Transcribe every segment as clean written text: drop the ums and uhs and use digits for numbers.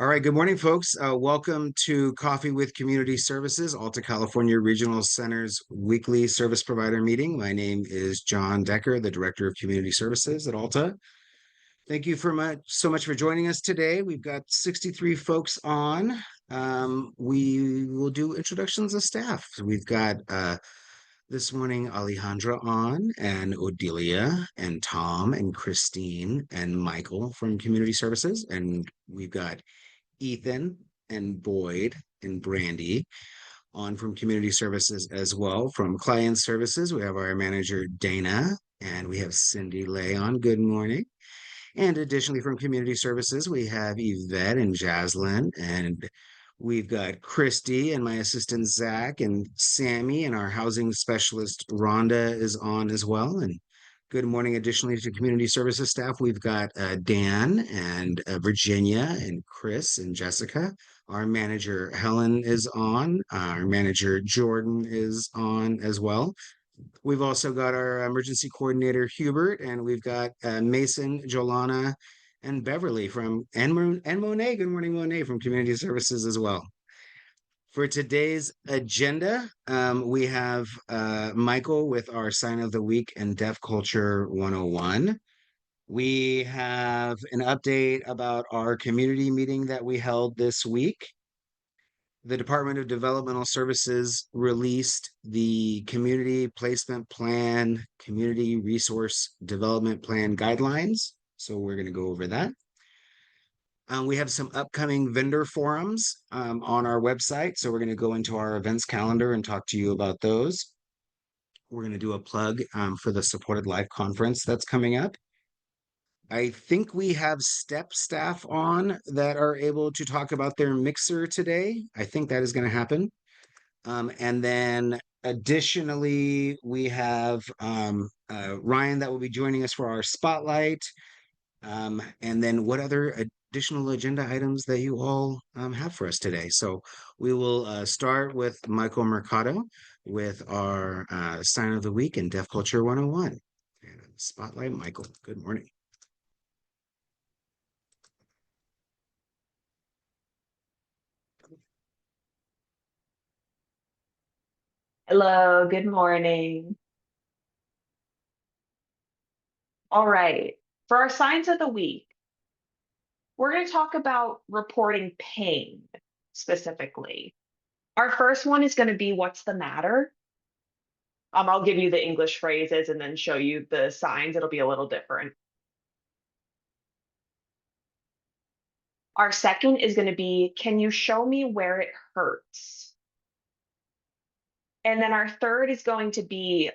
All right, good morning, folks. Welcome to Coffee with Community Services, Alta California Regional Center's weekly service provider meeting. My name is John Decker, the Director of Community Services at Alta. Thank you so much for joining us today. We've got 63 folks on. We will do introductions of staff. So we've got this morning Alejandra on, and Odelia, and Tom, and Christine, and Michael from Community Services. And we've got Ethan and Boyd and Brandy on from Community Services as well. From Client Services, we have our manager Dana, and we have Cindy Lay on. Good morning. And additionally, from Community Services, we have Yvette and Jaslyn, and we've got Christy and my assistant Zach and Sammy, and our housing specialist Rhonda is on as well. And good morning. Additionally to Community Services staff, we've got Dan and Virginia and Chris and Jessica. Our manager Helen is on. Our manager Jordan is on as well. We've also got our emergency coordinator Hubert, and we've got Mason, Jolana, and Beverly and Monet. Good morning, Monet from Community Services as well. For today's agenda, we have Michael with our sign of the week and Deaf Culture 101. We have an update about our community meeting that we held this week. The Department of Developmental Services released the Community Placement Plan, Community Resource Development Plan guidelines. So we're going to go over that. We have some upcoming vendor forums on our website. So we're going to go into our events calendar and talk to you about those. We're going to do a plug for the Supported Life Conference that's coming up. I think we have STEP staff on that are able to talk about their mixer today. I think that is going to happen. And then additionally, we have Ryan that will be joining us for our spotlight. And then what other additional agenda items that you all have for us today? So we will start with Michael Mercado with our sign of the week and Deaf Culture 101. And spotlight, Michael. Good morning. Hello, good morning. All right, for our signs of the week, we're going to talk about reporting pain specifically. Our first one is going to be what's the matter? I'll give you the English phrases and then show you the signs. It'll be a little different. Our second is going to be, can you show me where it hurts? And then our third is going to be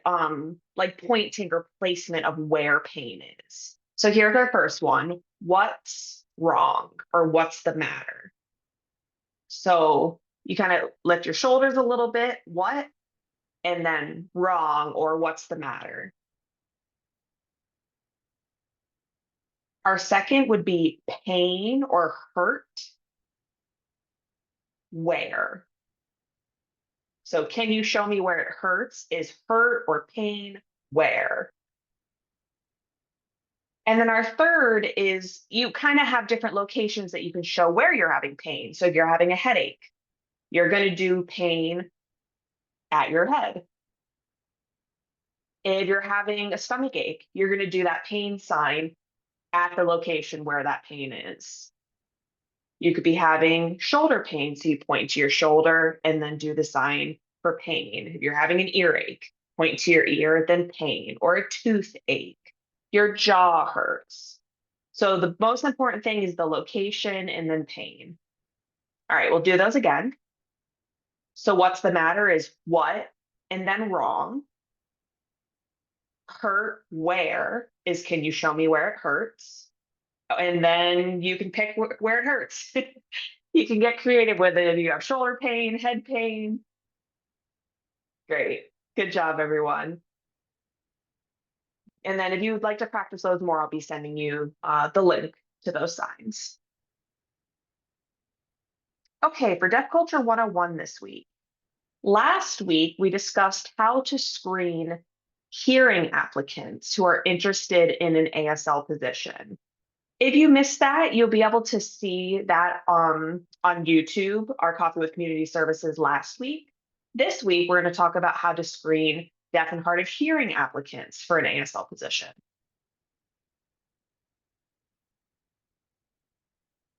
like pointing or placement of where pain is. So here's our first one. What's wrong or what's the matter? So you kind of lift your shoulders a little bit. What? And then wrong or what's the matter? Our second would be pain or hurt. Where? So can you show me where it hurts? Is hurt or pain where? And then our third is you kind of have different locations that you can show where you're having pain. So if you're having a headache, you're going to do pain at your head. If you're having a stomach ache, you're going to do that pain sign at the location where that pain is. You could be having shoulder pain, so you point to your shoulder and then do the sign for pain. If you're having an earache, point to your ear, then pain, or a toothache. Your jaw hurts. So the most important thing is the location and then pain. All right, we'll do those again. So what's the matter is what and then wrong. Hurt where is can you show me where it hurts? And then you can pick where it hurts. You can get creative with it if you have shoulder pain, head pain. Great. Good job, everyone. And then if you would like to practice those more, I'll be sending you the link to those signs. Okay, for Deaf Culture 101 this week. Last week, we discussed how to screen hearing applicants who are interested in an ASL position. If you missed that, you'll be able to see that on YouTube, our Coffee with Community Services last week. This week, we're going to talk about how to screen deaf and hard of hearing applicants for an ASL position.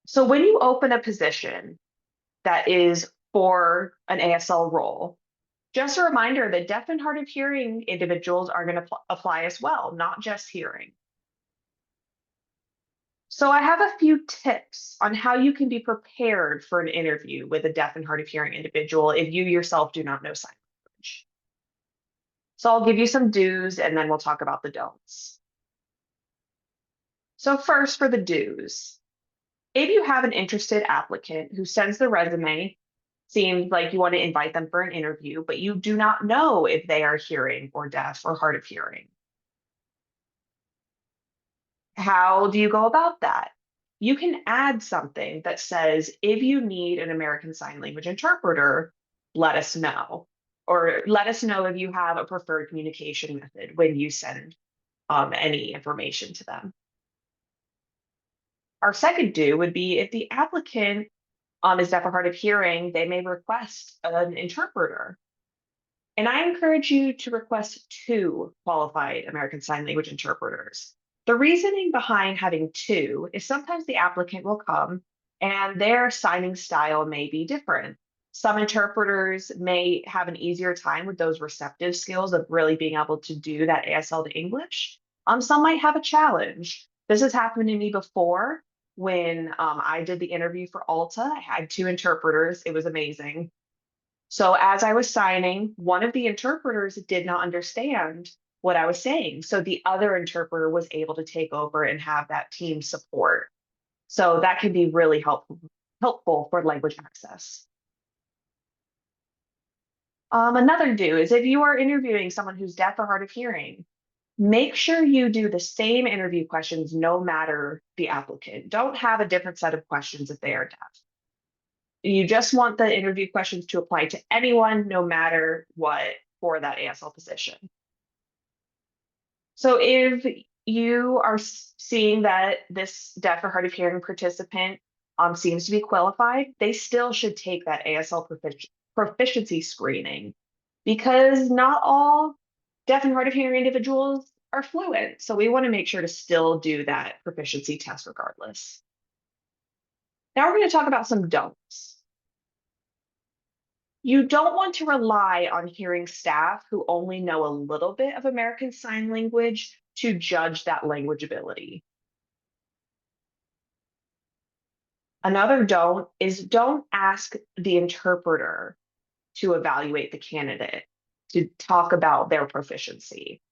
So when you open a position that is for an ASL role, just a reminder that deaf and hard of hearing individuals are going to apply as well, not just hearing. So I have a few tips on how you can be prepared for an interview with a deaf and hard of hearing individual if you yourself do not know sign language. So I'll give you some do's and then we'll talk about the don'ts. So first for the do's, if you have an interested applicant who sends the resume, seems like you want to invite them for an interview, but you do not know if they are hearing or deaf or hard of hearing. How do you go about that? You can add something that says, if you need an American Sign Language interpreter, let us know. Or let us know if you have a preferred communication method when you send any information to them. Our second do would be if the applicant is deaf or hard of hearing, they may request an interpreter. And I encourage you to request 2 qualified American Sign Language interpreters. The reasoning behind having 2 is sometimes the applicant will come and their signing style may be different. Some interpreters may have an easier time with those receptive skills of really being able to do that ASL to English. Some might have a challenge. This has happened to me before when I did the interview for Alta. I had 2 interpreters. It was amazing. So as I was signing, one of the interpreters did not understand what I was saying. So the other interpreter was able to take over and have that team support. So that can be really helpful for language access. Another do is if you are interviewing someone who's deaf or hard of hearing, make sure you do the same interview questions no matter the applicant. Don't have a different set of questions if they are deaf. You just want the interview questions to apply to anyone, no matter what, for that ASL position. So if you are seeing that this deaf or hard of hearing participant seems to be qualified, they still should take that ASL proficiency screening because not all deaf and hard of hearing individuals are fluent. So we want to make sure to still do that proficiency test regardless. Now we're going to talk about some don'ts. You don't want to rely on hearing staff who only know a little bit of American Sign Language to judge that language ability. Another don't is don't ask the interpreter to evaluate the candidate, to talk about their proficiency.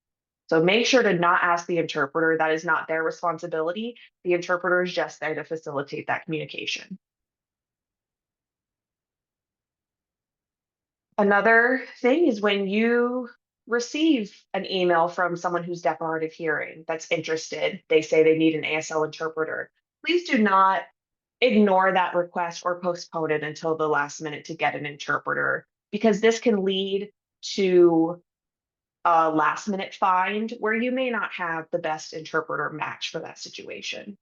So make sure to not ask the interpreter. That is not their responsibility. The interpreter is just there to facilitate that communication. Another thing is when you receive an email from someone who's deaf or hard of hearing that's interested, they say they need an ASL interpreter. Please do not ignore that request or postpone it until the last minute to get an interpreter, because this can lead to a last minute find where you may not have the best interpreter match for that situation.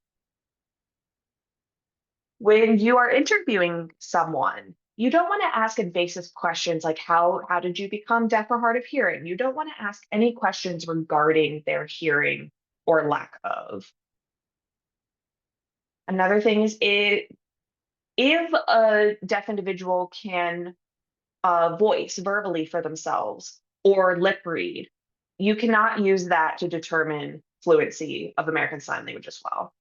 When you are interviewing someone, you don't want to ask invasive questions like how did you become deaf or hard of hearing? You don't want to ask any questions regarding their hearing or lack of. Another thing is if a deaf individual can voice verbally for themselves or lip read, you cannot use that to determine fluency of American Sign Language as well.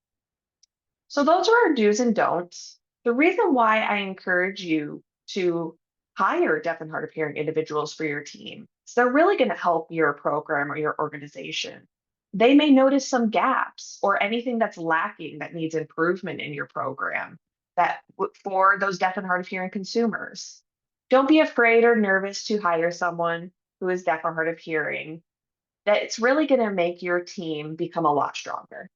So those are our do's and don'ts. The reason why I encourage you to hire deaf and hard of hearing individuals for your team is they're really going to help your program or your organization. They may notice some gaps or anything that's lacking that needs improvement in your program that for those deaf and hard of hearing consumers. Don't be afraid or nervous to hire someone who is deaf or hard of hearing. That it's really going to make your team become a lot stronger.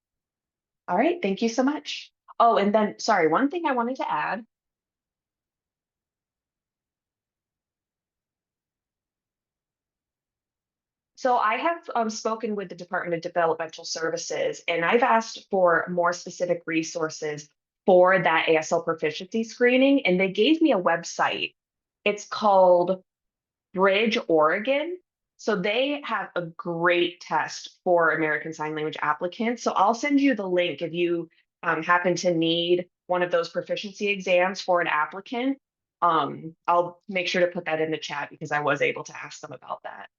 All right, thank you so much. Oh, and then, sorry, one thing I wanted to add. So I have spoken with the Department of Developmental Services, and I've asked for more specific resources for that ASL proficiency screening, and they gave me a website. It's called Bridge Oregon. So they have a great test for American Sign Language applicants. So I'll send you the link if you happen to need one of those proficiency exams for an applicant. I'll make sure to put that in the chat because I was able to ask them about that.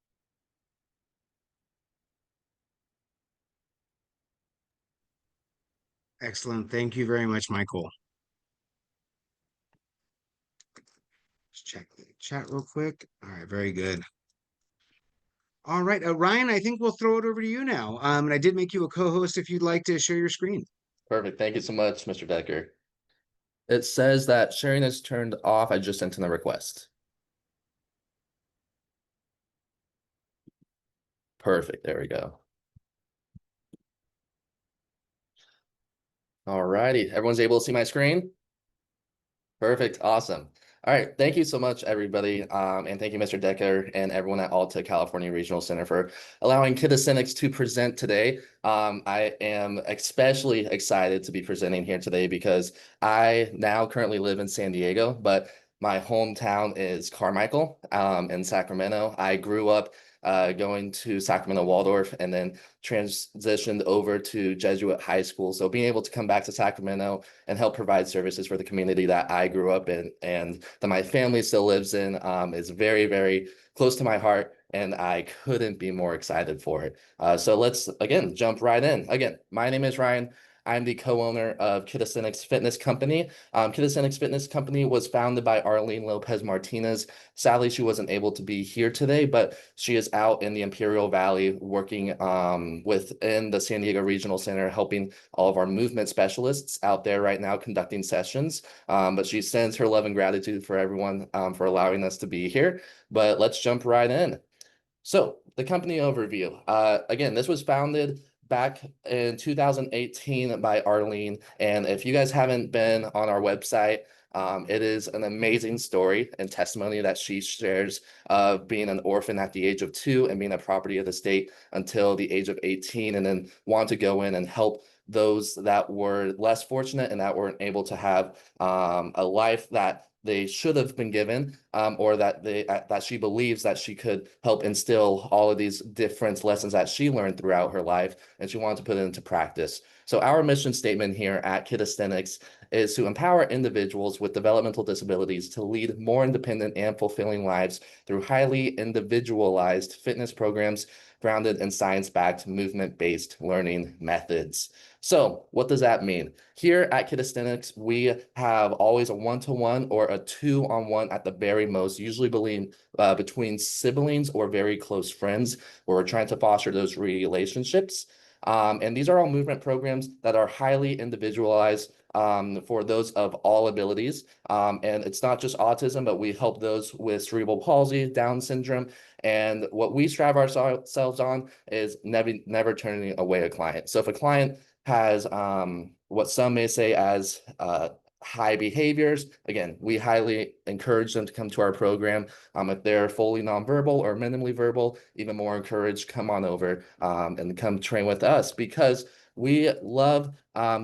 Excellent. Thank you very much, Michael. Let's check the chat real quick. All right, very good. All right, Ryan, I think we'll throw it over to you now. And I did make you a co-host if you'd like to share your screen. Perfect. Thank you so much, Mr. Decker. It says that sharing is turned off. I just sent in a request. Perfect. There we go. All righty. Everyone's able to see my screen? Perfect. Awesome. All right. Thank you so much, everybody. And thank you, Mr. Decker, and everyone at Alta California Regional Center for allowing Kitasyncs to present today. I am especially excited to be presenting here today because I now currently live in San Diego, but my hometown is Carmichael in Sacramento. I grew up going to Sacramento Waldorf and then transitioned over to Jesuit High School. So being able to come back to Sacramento and help provide services for the community that I grew up in and that my family still lives in is very, very close to my heart. And I couldn't be more excited for it. So let's, again, jump right in. Again, my name is Ryan. I'm the co-owner of Kitasyncs Fitness Company. Kitasyncs Fitness Company was founded by Arlene Lopez Martinez. Sadly, she wasn't able to be here today, but she is out in the Imperial Valley working within the San Diego Regional Center, helping all of our movement specialists out there right now conducting sessions. But she sends her love and gratitude for everyone for allowing us to be here. But let's jump right in. So the company overview. Again, this was founded back in 2018 by Arlene. And if you guys haven't been on our website, it is an amazing story and testimony that she shares of being an orphan at the age of 2 and being a property of the state until the age of 18, and then want to go in and help those that were less fortunate and that weren't able to have a life that they should have been given, or that she believes that she could help instill all of these different lessons that she learned throughout her life, and she wanted to put it into practice. So our mission statement here at Kitasyncs is to empower individuals with developmental disabilities to lead more independent and fulfilling lives through highly individualized fitness programs grounded in science-backed movement-based learning methods. So what does that mean? Here at Kitasyncs, we have always a one-to-one or a two-on-one at the very most, usually between siblings or very close friends, where we're trying to foster those relationships. And these are all movement programs that are highly individualized for those of all abilities. And it's not just autism, but we help those with cerebral palsy, Down syndrome. And what we strive ourselves on is never turning away a client. So if a client has what some may say as high behaviors, again, we highly encourage them to come to our program. If they're fully nonverbal or minimally verbal, even more encouraged, come on over and come train with us, because we love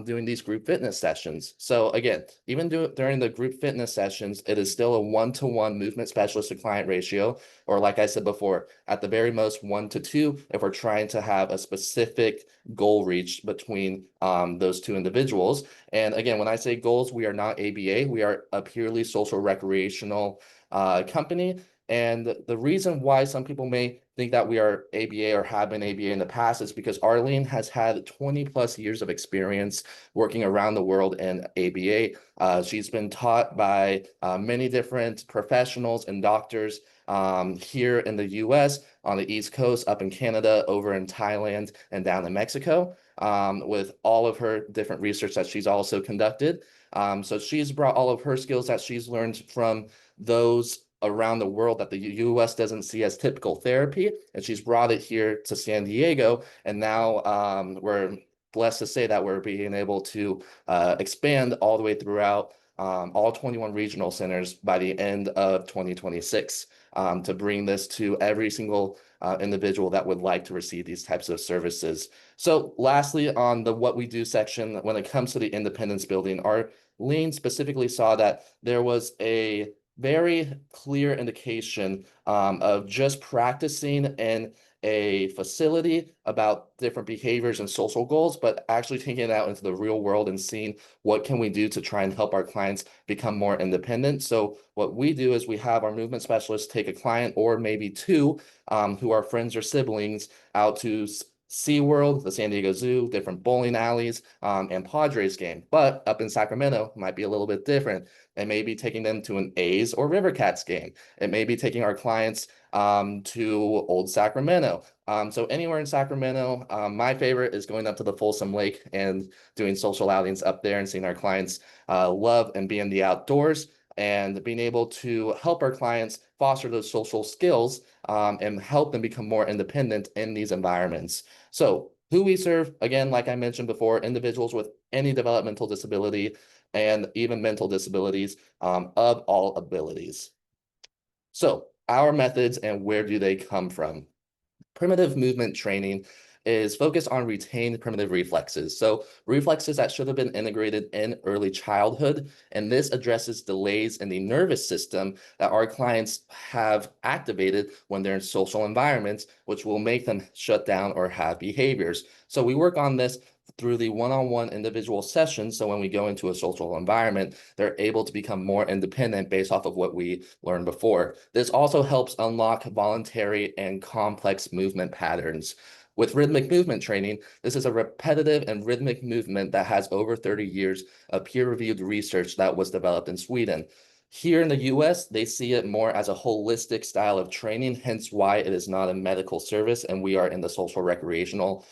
doing these group fitness sessions. So again, even during the group fitness sessions, it is still a one-to-one movement specialist to client ratio, or like I said before, at the very most 1-2 if we're trying to have a specific goal reached between those two individuals. And again, when I say goals, we are not ABA. We are a purely social recreational company. And the reason why some people may think that we are ABA or have been ABA in the past is because Arlene has had 20 plus years of experience working around the world in ABA. She's been taught by many different professionals and doctors here in the US, on the East Coast, up in Canada, over in Thailand, and down in Mexico, with all of her different research that she's also conducted. So she's brought all of her skills that she's learned from those around the world that the US doesn't see as typical therapy, and she's brought it here to San Diego. And now we're blessed to say that we're being able to expand all the way throughout all 21 regional centers by the end of 2026. to bring this to every single individual that would like to receive these types of services. So lastly, on the what we do section, when it comes to the Independence Building, our lean specifically saw that there was a very clear indication of just practicing in a facility about different behaviors and social goals, but actually taking it out into the real world and seeing what can we do to try and help our clients become more independent. So what we do is we have our movement specialists take a client or maybe two who are friends or siblings out to SeaWorld, the San Diego Zoo, different bowling alleys, and Padres game. But up in Sacramento, might be a little bit different. It may be taking them to an A's or River Cats game. It may be taking our clients to Old Sacramento. So anywhere in Sacramento, my favorite is going up to the Folsom Lake and doing social outings up there and seeing our clients love and be in the outdoors and being able to help our clients foster those social skills and help them become more independent in these environments. So who we serve, again, like I mentioned before, individuals with any developmental disability and even mental disabilities of all abilities. So our methods and where do they come from? Primitive movement training is focused on retained primitive reflexes. So reflexes that should have been integrated in early childhood. And this addresses delays in the nervous system that our clients have activated when they're in social environments, which will make them shut down or have behaviors. So we work on this through the one-on-one individual sessions. So when we go into a social environment, they're able to become more independent based off of what we learned before. This also helps unlock voluntary and complex movement patterns. With rhythmic movement training, this is a repetitive and rhythmic movement that has over 30 years of peer-reviewed research that was developed in Sweden. Here in the US, they see it more as a holistic style of training, hence why it is not a medical service and we are in the social recreational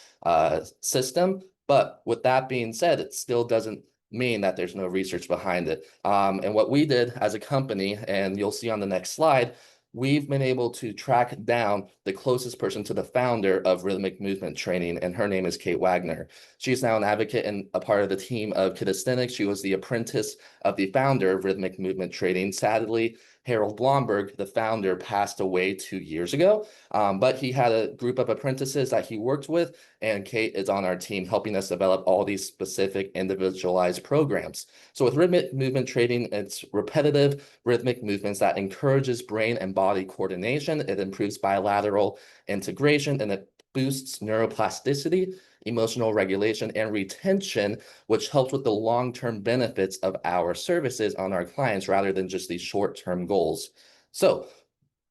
system. But with that being said, it still doesn't mean that there's no research behind it. And what we did as a company, and you'll see on the next slide, we've been able to track down the closest person to the founder of Rhythmic Movement Training, and her name is Kate Wagner. She's now an advocate and a part of the team of Kinesthetics. She was the apprentice of the founder of Rhythmic Movement Training. Sadly, Harold Blomberg, the founder, passed away 2 years ago, but he had a group of apprentices that he worked with, and Kate is on our team helping us develop all these specific individualized programs. So with rhythmic movement training, it's repetitive rhythmic movements that encourages brain and body coordination. It improves bilateral integration, and it boosts neuroplasticity, emotional regulation, and retention, which helps with the long-term benefits of our services on our clients rather than just these short-term goals. So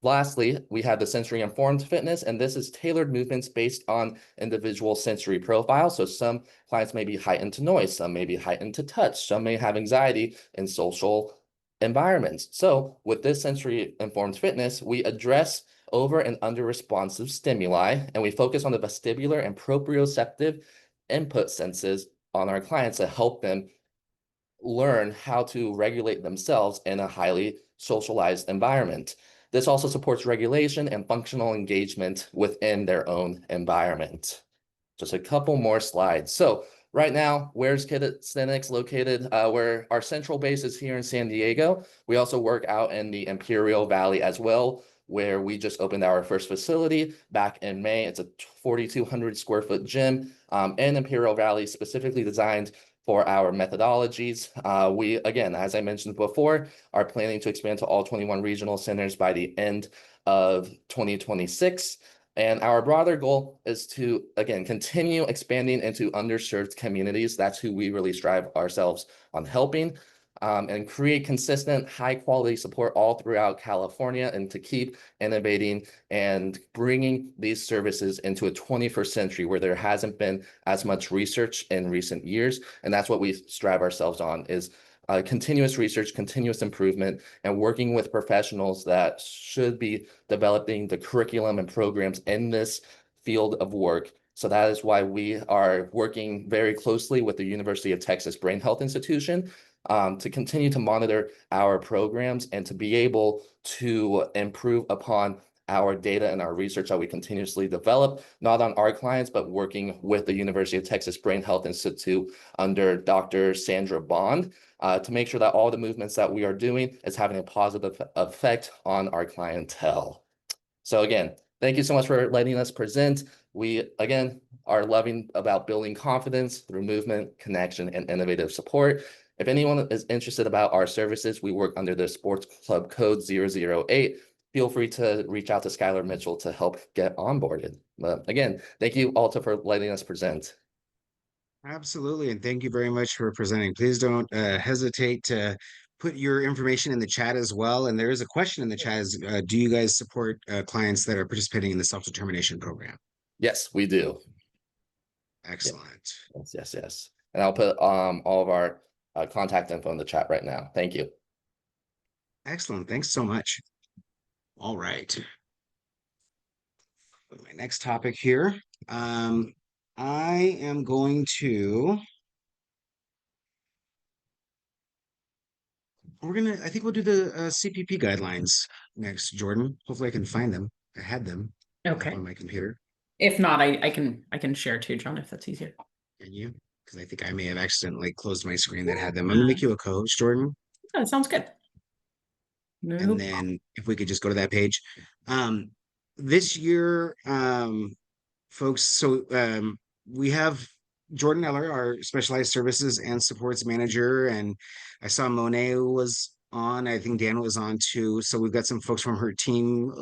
lastly, we have the sensory informed fitness, and this is tailored movements based on individual sensory profile. So some clients may be heightened to noise, some may be heightened to touch, some may have anxiety in social environments. So with this sensory informed fitness, we address over and under responsive stimuli, and we focus on the vestibular and proprioceptive input senses on our clients to help them learn how to regulate themselves in a highly socialized environment. This also supports regulation and functional engagement within their own environment. Just a couple more slides. So right now, where's Kinesthetics located? Where our central base is here in San Diego. We also work out in the Imperial Valley as well, where we just opened our first facility back in May. It's a 4,200 square foot gym in Imperial Valley, specifically designed for our methodologies. We, again, as I mentioned before, are planning to expand to all 21 regional centers by the end of 2026. And our broader goal is to, again, continue expanding into underserved communities. That's who we really strive ourselves on helping, and create consistent, high quality support all throughout California, and to keep innovating and bringing these services into a 21st century where there hasn't been as much research in recent years. And that's what we strive ourselves on, is continuous research, continuous improvement, and working with professionals that should be developing the curriculum and programs in this field of work. So that is why we are working very closely with the University of Texas Brain Health Institution to continue to monitor our programs and to be able to improve upon our data and our research that we continuously develop, not on our clients, but working with the University of Texas Brain Health Institute under Dr. Sandra Bond, to make sure that all the movements that we are doing is having a positive effect on our clientele. So again, thank you so much for letting us present. We, again, are loving about building confidence through movement, connection, and innovative support. If anyone is interested about our services, we work under the Sports Club Code 008. Feel free to reach out to Skylar Mitchell to help get onboarded. But again, thank you, Alta, for letting us present. Absolutely, and thank you very much for presenting. Please don't hesitate to put your information in the chat as well. And there is a question in the chat: is do you guys support clients that are participating in the self-determination program? Yes, we do. Excellent. Yes, yes, yes. And I'll put all of our contact info in the chat right now. Thank you. Excellent. Thanks so much. All right. My next topic here. I am going to. I think we'll do the CPP guidelines next, Jordan. Hopefully I can find them. I had them Okay. on my computer. If not, I can share too, John, if that's easier. Can you? Because I think I may have accidentally closed my screen that had them. I'm gonna make you a co-host, Jordan. Oh, that sounds good. No And then if we could just go to that page. This year, folks, so we have Jordan Eller, our specialized services and supports manager, and I saw Monet was on. I think Dan was on too. So we've got some folks from her team.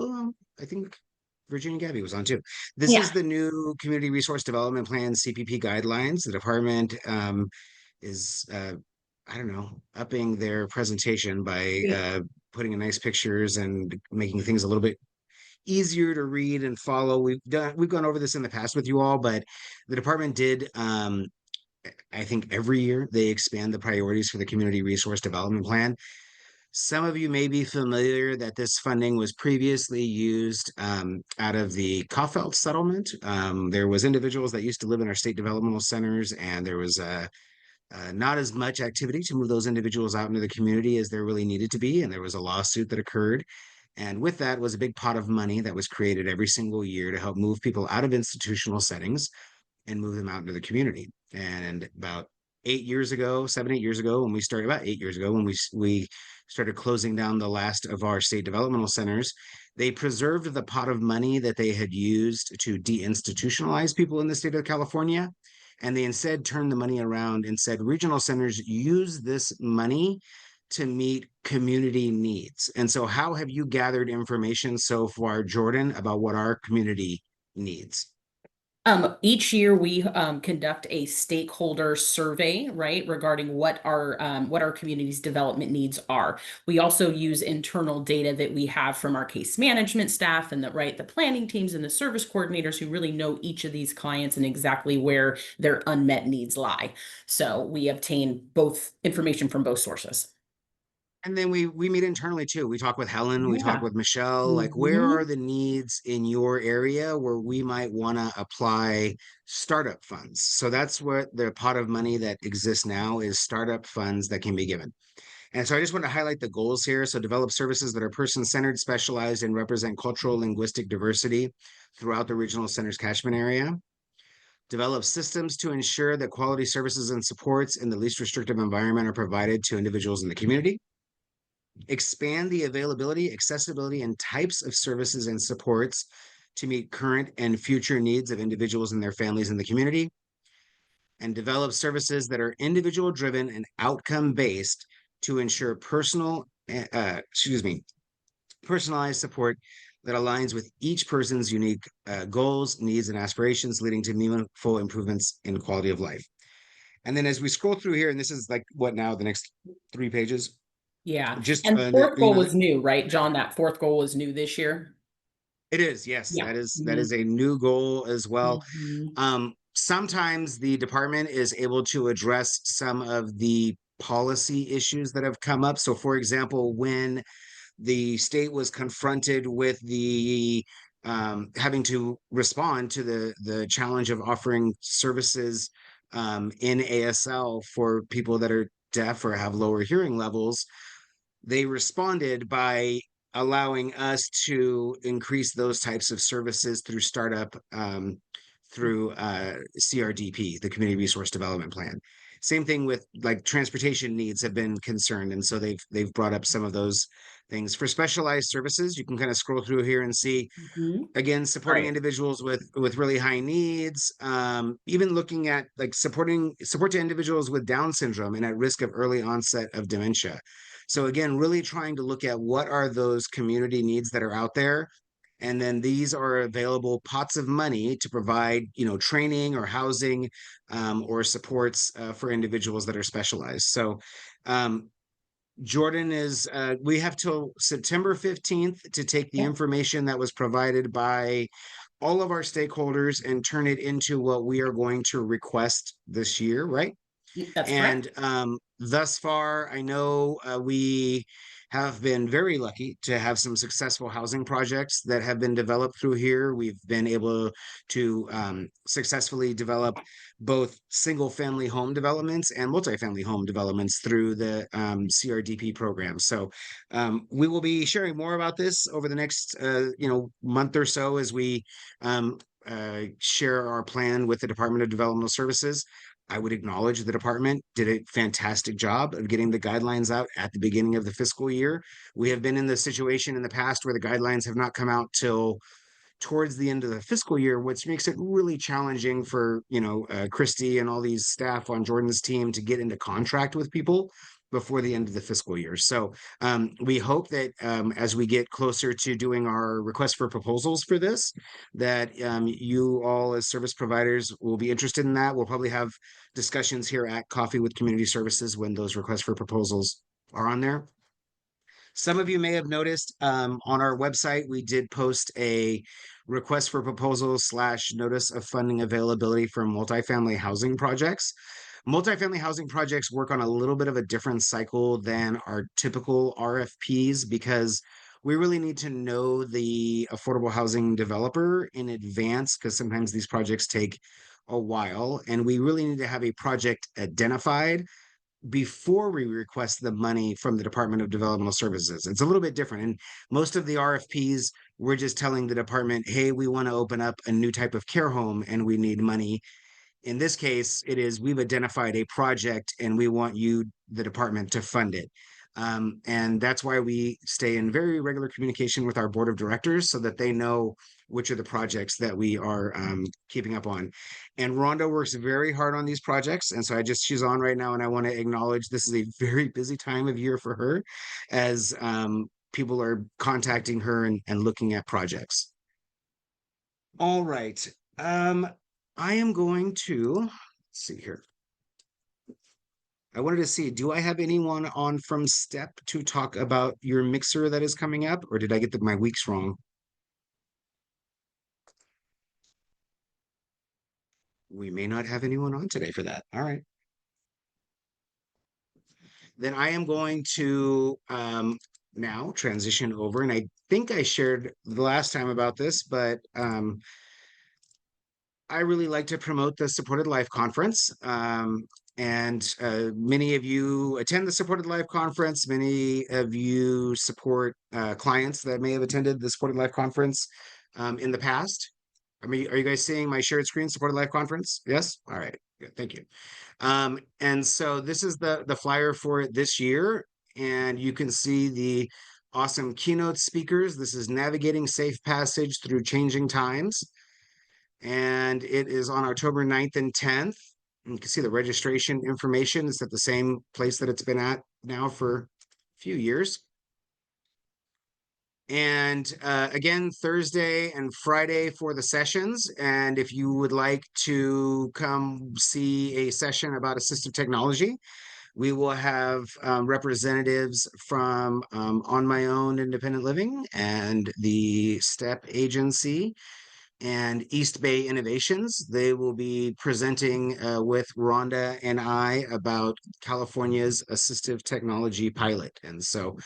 I think Virginia Gabby was on too. This is the new Community Resource Development Plan CPP guidelines. The department is I don't know, upping their presentation by putting in nice pictures and making things a little bit easier to read and follow. We've gone over this in the past with you all, but the department did I think every year they expand the priorities for the Community Resource Development Plan. Some of you may be familiar that this funding was previously used out of the Kaufeld settlement. There was individuals that used to live in our state developmental centers, and there was not as much activity to move those individuals out into the community as there really needed to be. And there was a lawsuit that occurred. And with that was a big pot of money that was created every single year to help move people out of institutional settings and move them out into the community. And about 8 years ago, 7, 8 years ago, when we started, about 8 years ago, when we started closing down the last of our state developmental centers, they preserved the pot of money that they had used to deinstitutionalize people in the state of California. And they instead turned the money around and said, regional centers use this money to meet community needs. And so how have you gathered information so far, Jordan, about what our community needs? Each year we conduct a stakeholder survey, right, regarding what our community's development needs are. We also use internal data that we have from our case management staff and the planning teams and the service coordinators who really know each of these clients and exactly where their unmet needs lie. So we obtain both information from both sources. And then we meet internally too. We talk with Helen, we talk with Michelle, like where Mhm. are the needs in your area where we might want to apply startup funds? So that's what the pot of money that exists now is, startup funds that can be given. And so I just want to highlight the goals here. So develop services that are person-centered, specialized, and represent cultural linguistic diversity throughout the regional center's catchment area. Develop systems to ensure that quality services and supports in the least restrictive environment are provided to individuals in the community. Expand the availability, accessibility, and types of services and supports to meet current and future needs of individuals and their families in the community. And develop services that are individual driven and outcome based to ensure personalized support that aligns with each person's unique goals, needs, and aspirations, leading to meaningful improvements in quality of life. And then as we scroll through here, and this is like what now, the next 3 pages. Yeah. Just and fourth goal was new, right, John? That fourth goal was new this year. It is, yes. Yeah. That is a new goal as well. Mhm. Sometimes the department is able to address some of the policy issues that have come up. So for example, when the state was confronted with the having to respond to the challenge of offering services in ASL for people that are deaf or have lower hearing levels, they responded by allowing us to increase those types of services through startup, through CRDP, the Community Resource Development Plan. Same thing with like transportation needs have been concerned, and so they've brought up some of those things. For specialized services, you can kind of scroll through here and see, Mhm. again, supporting Right. individuals with really high needs, even looking at like support to individuals with Down syndrome and at risk of early onset of dementia. So again, really trying to look at what are those community needs that are out there, and then these are available pots of money to provide, training or housing, or supports, for individuals that are specialized. So Jordan is, we have till September 15th to take the Yeah. information that was provided by all of our stakeholders and turn it into what we are going to request this year, right? That's correct. And thus far, I know we have been very lucky to have some successful housing projects that have been developed through here. We've been able to successfully develop both single family home developments and multifamily home developments through the CRDP program. So we will be sharing more about this over the next month or so as we share our plan with the Department of Developmental Services. I would acknowledge the department did a fantastic job of getting the guidelines out at the beginning of the fiscal year. We have been in the situation in the past where the guidelines have not come out till towards the end of the fiscal year, which makes it really challenging for, Christy and all these staff on Jordan's team to get into contract with people before the end of the fiscal year. So we hope that as we get closer to doing our request for proposals for this, that you all as service providers will be interested in that. We'll probably have discussions here at Coffee with Community Services when those requests for proposals are on there. Some of you may have noticed on our website, we did post a request for proposals / notice of funding availability for multifamily housing projects. Multifamily housing projects work on a little bit of a different cycle than our typical RFPs because we really need to know the affordable housing developer in advance because sometimes these projects take a while, and we really need to have a project identified before we request the money from the Department of Developmental Services. It's a little bit different. And most of the RFPs, we're just telling the department, hey, we want to open up a new type of care home and we need money. In this case, it is we've identified a project and we want you, the department, to fund it. And that's why we stay in very regular communication with our board of directors so that they know which are the projects that we are keeping up on. And Rhonda works very hard on these projects. And so she's on right now. And I want to acknowledge this is a very busy time of year for her as people are contacting her and looking at projects. All right. I am going to, let's see here. I wanted to see, do I have anyone on from STEP to talk about your mixer that is coming up, or did I get my weeks wrong? We may not have anyone on today for that. All right. Then I am going to now transition over, and I think I shared the last time about this, but I really like to promote the Supported Life Conference. And many of you attend the Supported Life Conference. Many of you support clients that may have attended the Supported Life Conference in the past. I mean, are you guys seeing my shared screen, Supported Life Conference? Yes? All right. Good. Thank you. And so this is the flyer for it this year. And you can see the awesome keynote speakers. This is Navigating Safe Passage Through Changing Times. And it is on October 9th and 10th. And you can see the registration information is at the same place that it's been at now for a few years. And again, Thursday and Friday for the sessions. And if you would like to come see a session about assistive technology, we will have representatives from On My Own Independent Living and the STEP agency and East Bay Innovations. They will be presenting with Rhonda and I about California's assistive technology pilot. And so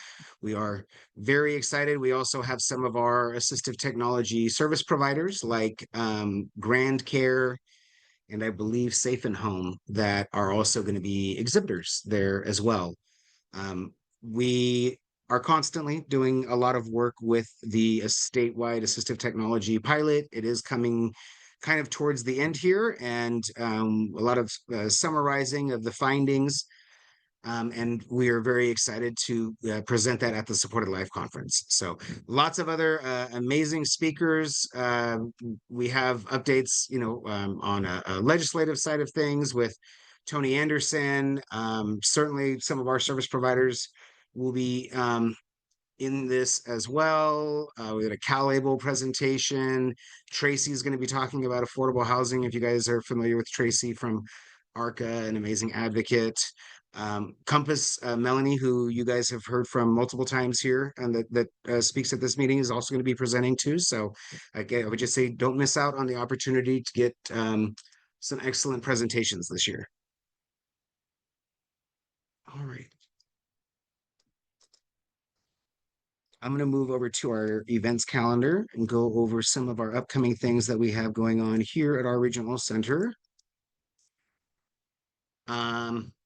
we are very excited. We also have some of our assistive technology service providers like Grand Care and I believe Safe and Home that are also going to be exhibitors there as well. We are constantly doing a lot of work with the statewide assistive technology pilot. It is coming kind of towards the end here, and a lot of summarizing of the findings. And we are very excited to present that at the Supported Life Conference. So lots of other amazing speakers. We have updates, on a legislative side of things with Tony Anderson. Certainly some of our service providers will be in this as well. We had a CalAble presentation. Tracy's going to be talking about affordable housing. If you guys are familiar with Tracy from ARCA, an amazing advocate. Compass, Melanie, who you guys have heard from multiple times here and that speaks at this meeting, is also going to be presenting too. So I would just say don't miss out on the opportunity to get some excellent presentations this year. All right. I'm going to move over to our events calendar and go over some of our upcoming things that we have going on here at our regional center.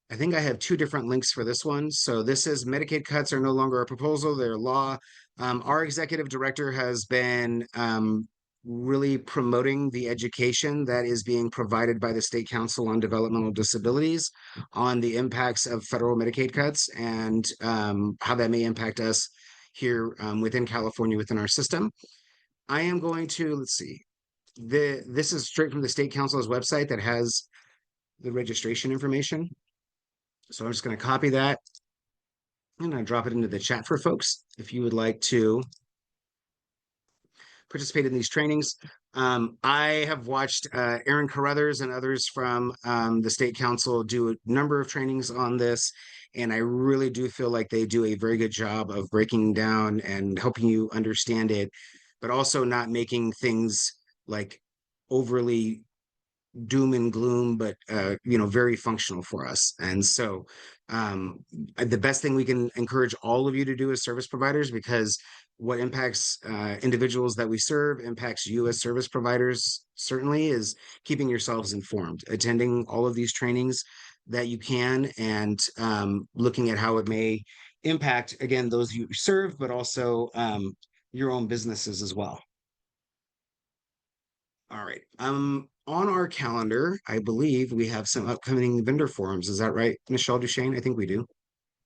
I think I have two different links for this one. So this is Medicaid cuts are no longer a proposal, they're law. Our executive director has been really promoting the education that is being provided by the State Council on Developmental Disabilities on the impacts of federal Medicaid cuts and how that may impact us here within California, within our system. I am going to, let's see, this is straight from the State Council's website that has the registration information. So I'm just going to copy that and I'll drop it into the chat for folks if you would like to participate in these trainings. I have watched Aaron Carruthers and others from the State Council do a number of trainings on this, and I really do feel like they do a very good job of breaking down and helping you understand it, but also not making things like overly doom and gloom, but very functional for us. And so the best thing we can encourage all of you to do as service providers, because what impacts individuals that we serve impacts you as service providers, certainly, is keeping yourselves informed, attending all of these trainings that you can, and looking at how it may impact, again, those you serve, but also your own businesses as well. All right. On our calendar, I believe we have some upcoming vendor forums. Is that right, Michelle Duchesne? I think we do.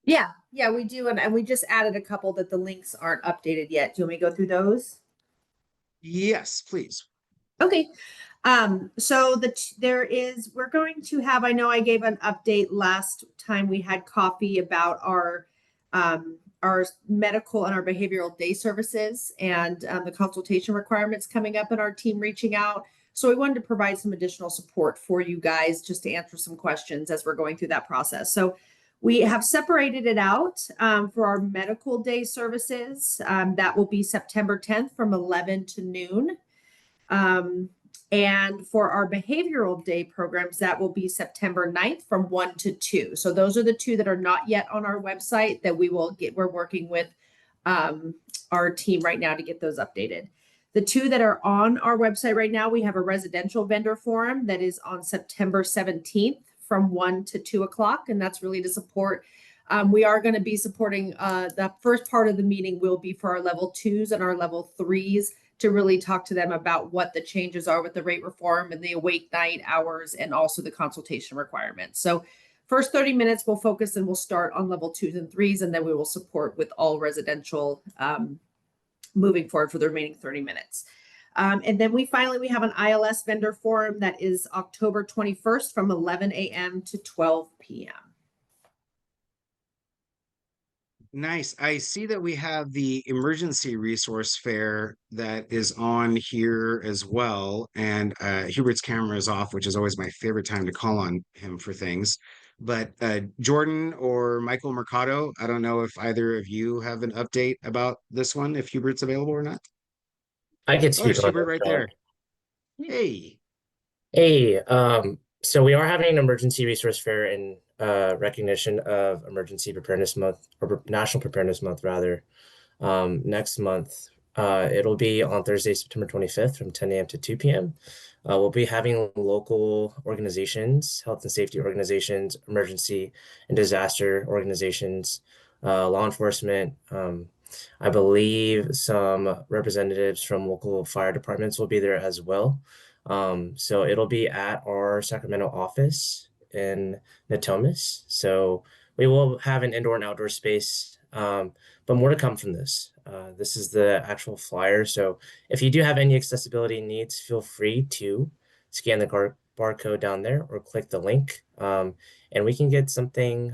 Yeah, we do. And we just added a couple that the links aren't updated yet. Do you want me to go through those? Yes, please. Okay. So we're going to have, I know I gave an update last time we had coffee about our medical and our behavioral day services and the consultation requirements coming up and our team reaching out. So we wanted to provide some additional support for you guys just to answer some questions as we're going through that process. So we have separated it out for our medical day services. That will be September 10th from 11 to noon. And for our behavioral day programs, that will be September 9th from 1 to 2. So those are the two that are not yet on our website that we're working with our team right now to get those updated. The two that are on our website right now, we have a residential vendor forum that is on September 17th from 1 to 2 o'clock. And that's really to support. We are going to be supporting the first part of the meeting will be for our level 2s and our level 3s to really talk to them about what the changes are with the rate reform and the awake night hours and also the consultation requirements. So first 30 minutes we'll focus and we'll start on level 2s and 3s, and then we will support with all residential moving forward for the remaining 30 minutes. And then we have an ILS vendor forum that is October 21st from 11 a.m. to 12 p.m. Nice. I see that we have the emergency resource fair that is on here as well. And Hubert's camera is off, which is always my favorite time to call on him for things. But Jordan or Michael Mercado, I don't know if either of you have an update about this one, if Hubert's available or not. I can Oh, speak there's on Hubert that, right John. there. Hey. Hey, so we are having an emergency resource fair in recognition of Emergency Preparedness Month, or National Preparedness Month rather, next month. It'll be on Thursday, September 25th from 10 a.m. to 2 p.m. We'll be having local organizations, health and safety organizations, emergency and disaster organizations, law enforcement. I believe some representatives from local fire departments will be there as well. So it'll be at our Sacramento office in Natomas. So we will have an indoor and outdoor space, but more to come from this. This is the actual flyer. So if you do have any accessibility needs, feel free to scan the barcode down there or click the link, and we can get something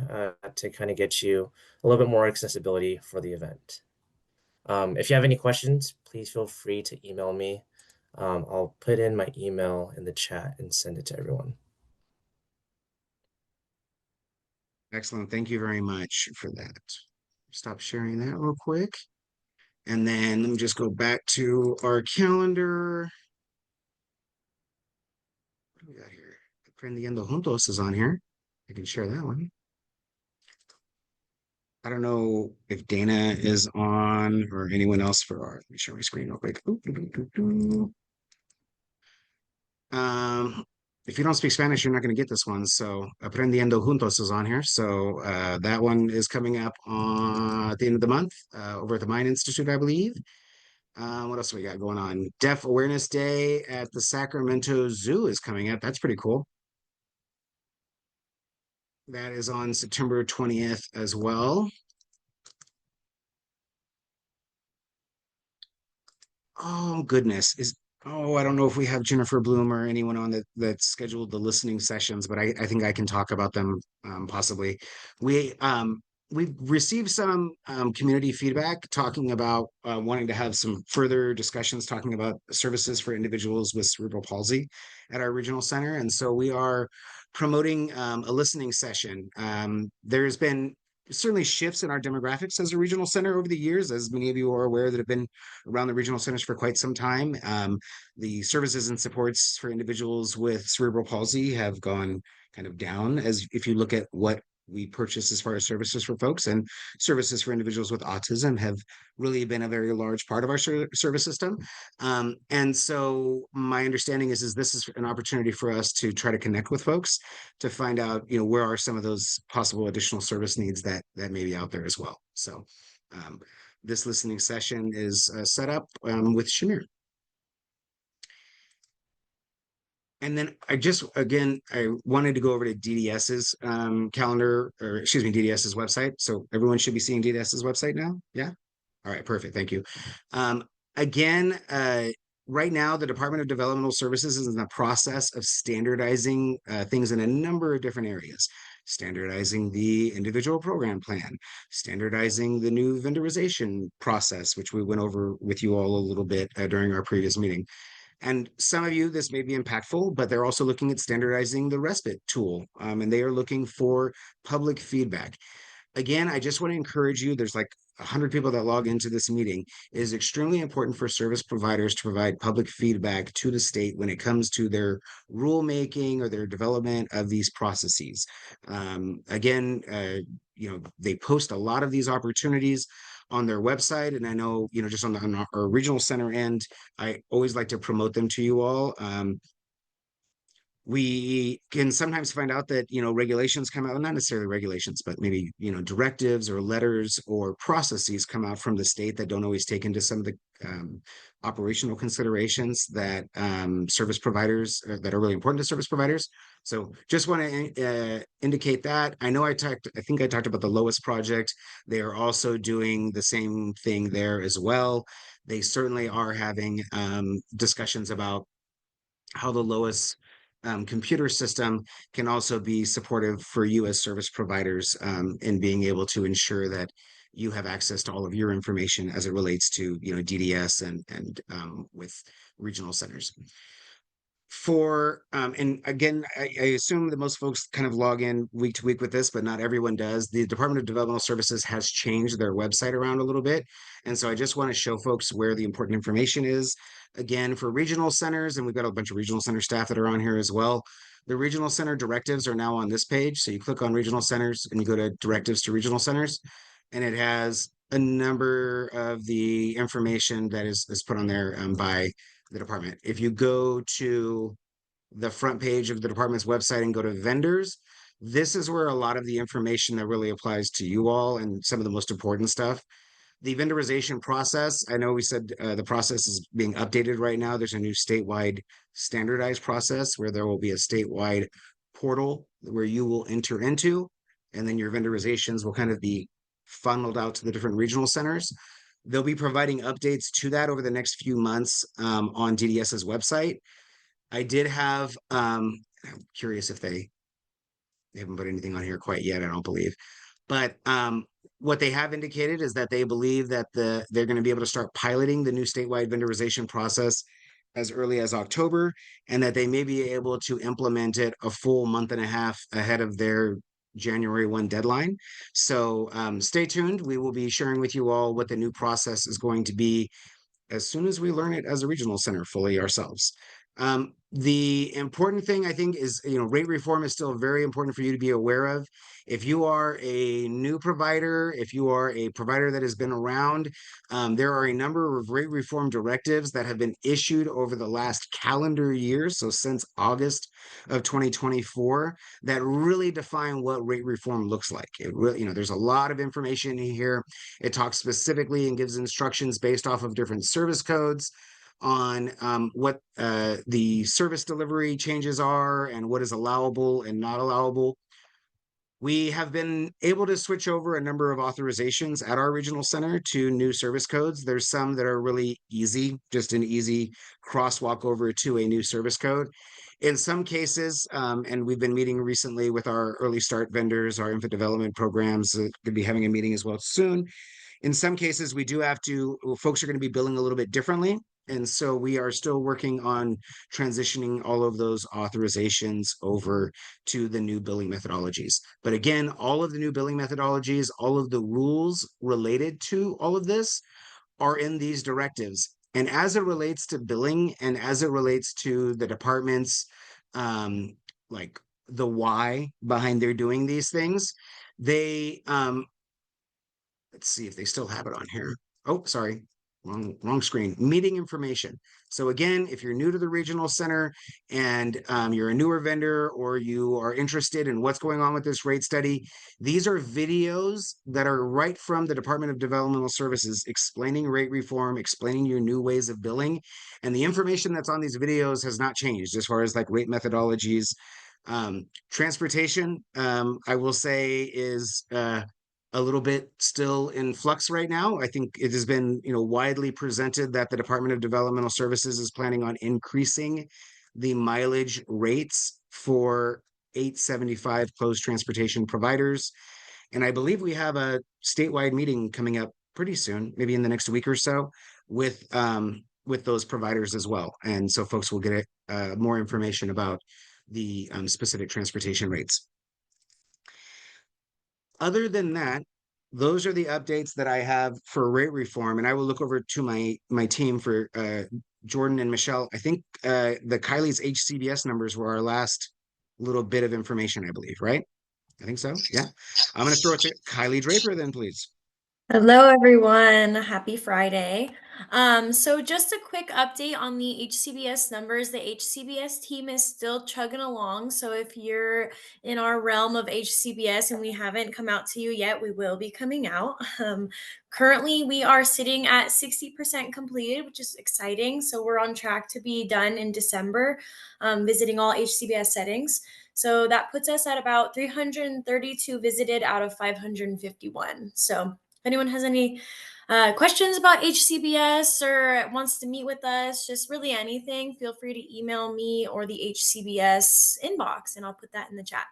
to kind of get you a little bit more accessibility for the event. If you have any questions, please feel free to email me. I'll put in my email in the chat and send it to everyone. Excellent. Thank you very much for that. Stop sharing that real quick. And then let me just go back to our calendar. What do we got here? Aprendiendo Juntos is on here. I can share that one. I don't know if Dana is on or anyone else for our, let me share my screen real quick. If you don't speak Spanish, you're not going to get this one. So Aprendiendo Juntos is on here. So that one is coming up at the end of the month over at the Mind Institute, I believe. What else we got going on? Deaf Awareness Day at the Sacramento Zoo is coming up. That's pretty cool. That is on September 20th as well. Oh goodness. I don't know if we have Jennifer Bloom or anyone on that scheduled the listening sessions, but I think I can talk about them possibly. We've received some community feedback talking about wanting to have some further discussions talking about services for individuals with cerebral palsy at our regional center. And so we are promoting a listening session. There's been certainly shifts in our demographics as a regional center over the years, as many of you are aware that have been around the regional centers for quite some time. The services and supports for individuals with cerebral palsy have gone kind of down as if you look at what we purchase as far as services for folks, and services for individuals with autism have really been a very large part of our service system. And so my understanding is this is an opportunity for us to try to connect with folks to find out, where are some of those possible additional service needs that may be out there as well. So this listening session is set up with Shamir. And then I wanted to go over to DDS's calendar, or excuse me, DDS's website. So everyone should be seeing DDS's website now. Yeah. All right. Perfect. Thank you. Right now, the Department of Developmental Services is in the process of standardizing things in a number of different areas. Standardizing the individual program plan, standardizing the new vendorization process, which we went over with you all a little bit during our previous meeting. And some of you, this may be impactful, but they're also looking at standardizing the respite tool, and they are looking for public feedback. Again, I just want to encourage you, there's like 100 people that log into this meeting. It is extremely important for service providers to provide public feedback to the state when it comes to their rulemaking or their development of these processes. They post a lot of these opportunities on their website, and I know, just on our regional center end, I always like to promote them to you all. We can sometimes find out that, regulations come out, not necessarily regulations, but maybe, directives or letters or processes come out from the state that don't always take into some of the operational considerations that service providers that are really important to service providers. So just want to indicate that. I know I think I talked about the LOIS project. They are also doing the same thing there as well. They certainly are having discussions about how the LOIS computer system can also be supportive for you as service providers in being able to ensure that you have access to all of your information as it relates to DDS and with regional centers. And again, I assume that most folks kind of log in week to week with this, but not everyone does. The Department of Developmental Services has changed their website around a little bit. And so I just want to show folks where the important information is. Again, for regional centers, and we've got a bunch of regional center staff that are on here as well. The regional center directives are now on this page. So you click on regional centers and you go to directives to regional centers, and it has a number of the information that is put on there by the department. If you go to the front page of the department's website and go to vendors, This is where a lot of the information that really applies to you all and some of the most important stuff. The vendorization process, I know we said the process is being updated right now. There's a new statewide standardized process where there will be a statewide portal where you will enter into, and then your vendorizations will kind of be funneled out to the different regional centers. They'll be providing updates to that over the next few months on DDS's website. I did have, I'm curious if they haven't put anything on here quite yet, I don't believe. But what they have indicated is that they believe that they're going to be able to start piloting the new statewide vendorization process as early as October, and that they may be able to implement it a full month and a half ahead of their January 1 deadline. So stay tuned. We will be sharing with you all what the new process is going to be as soon as we learn it as a regional center fully ourselves. The important thing I think is, rate reform is still very important for you to be aware of. If you are a new provider, if you are a provider that has been around, there are a number of rate reform directives that have been issued over the last calendar year, so since August of 2024, that really define what rate reform looks like. It really, there's a lot of information in here. It talks specifically and gives instructions based off of different service codes on what the service delivery changes are and what is allowable and not allowable. We have been able to switch over a number of authorizations at our regional center to new service codes. There's some that are really easy, just an easy crosswalk over to a new service code. In some cases, and we've been meeting recently with our early start vendors, our infant development programs, could be having a meeting as well soon. In some cases, we do have to, folks are going to be billing a little bit differently. And so we are still working on transitioning all of those authorizations over to the new billing methodologies. But again, all of the new billing methodologies, all of the rules related to all of this are in these directives. And as it relates to billing and as it relates to the departments, like the why behind their doing these things, they, let's see if they still have it on here. Oh, sorry. Wrong screen. Meeting information. So again, if you're new to the regional center and you're a newer vendor or you are interested in what's going on with this rate study, these are videos that are right from the Department of Developmental Services explaining rate reform, explaining your new ways of billing. And the information that's on these videos has not changed as far as like rate methodologies. Transportation, I will say, is a little bit still in flux right now. I think it has been, widely presented that the Department of Developmental Services is planning on increasing the mileage rates for 875 closed transportation providers. And I believe we have a statewide meeting coming up pretty soon, maybe in the next week or so, with those providers as well. And so folks will get more information about the specific transportation rates. Other than that, those are the updates that I have for rate reform, and I will look over to my team for Jordan and Michelle. I think the Kylie's HCBS numbers were our last little bit of information, I believe, right? I think so. Yeah. I'm going to throw it to Kylie Draper then, please. Hello, everyone. Happy Friday. So just a quick update on the HCBS numbers. The HCBS team is still chugging along. So if you're in our realm of HCBS and we haven't come out to you yet, we will be coming out. Currently, we are sitting at 60% completed, which is exciting. So we're on track to be done in December, visiting all HCBS settings. So that puts us at about 332 visited out of 551. So if anyone has any questions about HCBS or wants to meet with us, just really anything, feel free to email me or the HCBS inbox, and I'll put that in the chat.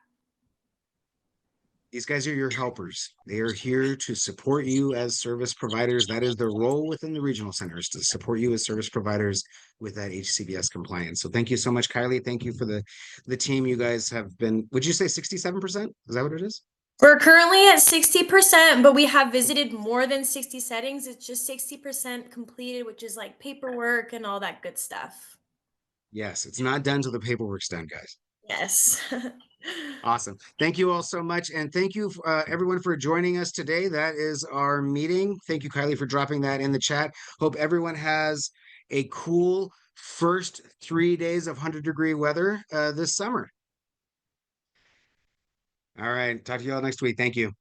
These guys are your helpers. They are here to support you as service providers. That is their role within the regional centers, to support you as service providers with that HCBS compliance. So thank you so much, Kylie. Thank you for the team. You guys have been, would you say 67%? Is that what it is? We're currently at 60%, but we have visited more than 60 settings. It's just 60% completed, which is like paperwork and all that good stuff. Yes, it's not done till the paperwork's done, guys. Yes. Awesome. Thank you all so much. And thank you, everyone, for joining us today. That is our meeting. Thank you, Kylie, for dropping that in the chat. Hope everyone has a cool first 3 days of 100-degree weather this summer. All right. Talk to you all next week. Thank you.